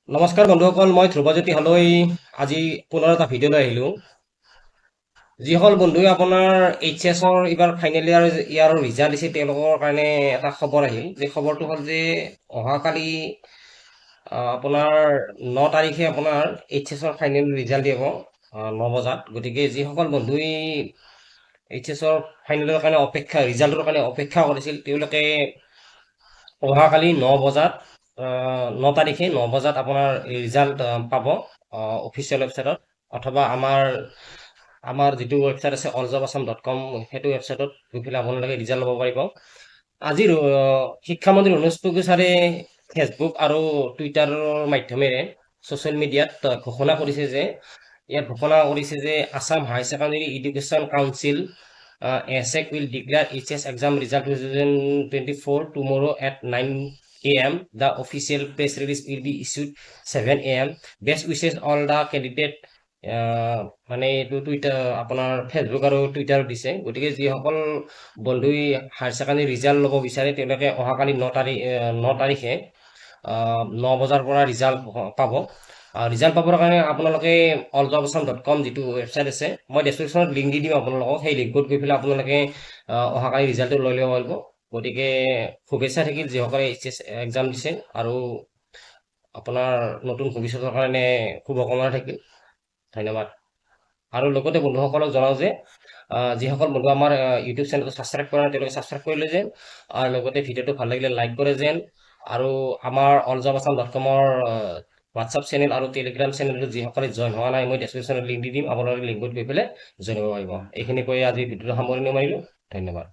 নমস্কাৰ বন্ধুসকল, মই ধ্ৰুৱজ্যোতি হালৈ আজি পুনৰ এটা ভিডিঅ' লৈ আহিলোঁ। যিসকল বন্ধুৱে আপোনাৰ এইচএছৰ এইবাৰ ফাইনেল ইয়াৰৰ ৰিজাল্ট দিছে তেওঁলোকৰ কাৰণে এটা খবৰ আহিল। যে খবৰটো হ'ল যে অহাকালি আপোনাৰ 9 তাৰিখে আপোনাৰ এইচএছৰ ফাইনেল ৰিজাল্ট দিব 9 বজাত। গতিকে যিসকল বন্ধুই এইচএছৰ ফাইনেলৰ কাৰণে ৰিজাল্টৰ কাৰণে অপেক্ষা কৰিছিল তেওঁলোকে অহাকালি 9 বজাত 9 তাৰিখে 9 বজাত আপোনাৰ ৰিজাল্ট পাব অফিচিয়েল ৱেবছাইটত, অথবা আমাৰ যিটো ৱেবছাইট আছে alljobasam.com সেইটো ৱেবছাইটত গৈ পেলাই আপোনালোকে ৰিজাল্ট ল'ব পাৰিব। আজি শিক্ষামন্ত্ৰী ৰমেশ পগু ছাৰে ফেচবুক আৰু টুইটাৰৰ মাধ্যমেৰে ছ'চিয়েল মিডিয়াত ঘোষণা কৰিছে যে Assam high secondary education council ASEC will declare HS exam result 2024 tomorrow at 9 a.m. The official press release will be issued 7 a.m. Best wishes all the candidate মানে এইটো টুইটাৰ আপোনাৰ ফেচবুক আৰু টুইটাৰত দিছে। গতিকে যিসকল বন্ধুই হায়াৰ ছেকেণ্ডেৰী ৰিজাল্ট ল'ব বিচাৰে তেওঁলোকে অহাকালি 9 তাৰিখে 9 বজাৰ পৰা ৰিজাল্ট পাব। ৰিজাল্ট পাবৰ কাৰণে আপোনালোকে alljobasam.com যিটো ৱেবছাইট আছে, মই ডেছক্ৰিপশ্যনত লিংক দি দিম আপোনালোকক। সেই লিংকত গৈ পেলাই আপোনালোকে অহাকালি ৰিজাল্টটো লৈ ল'ব পাৰিব। গতিকে শুভেচ্ছা থাকিল যিসকলে এইচএছ এক্সাম দিছে, আৰু আপোনাৰ নতুন ভৱিষ্যতৰ কাৰণে শুভকামনা থাকিল। ধন্যবাদ। আৰু লগতে বন্ধুসকলক জনাওঁ যে যিসকল বন্ধু আমাৰ ইউটিউব চেনেলটো ছাবস্ক্ৰাইব কৰা নাই তেওঁলোকে ছাবস্ক্ৰাইব কৰিলে যেন, আৰু লগতে ভিডিঅ'টো ভাল লাগিলে লাইক কৰে যেন, আৰু আমাৰ alljobasam.com-ৰ হোৱাটছআপ চেনেল আৰু টেলিগ্ৰাম চেনেলটো যিসকলে জইন হোৱা নাই মই ডেছক্ৰিপশ্যনত লিংক দি দিম, আপোনালোকে লিংকত গৈ পেলাই জইন হ'ব পাৰিব। এইখিনি কৈ আজি ভিডিঅ'টো সামৰণি মাৰিলোঁ। ধন্যবাদ।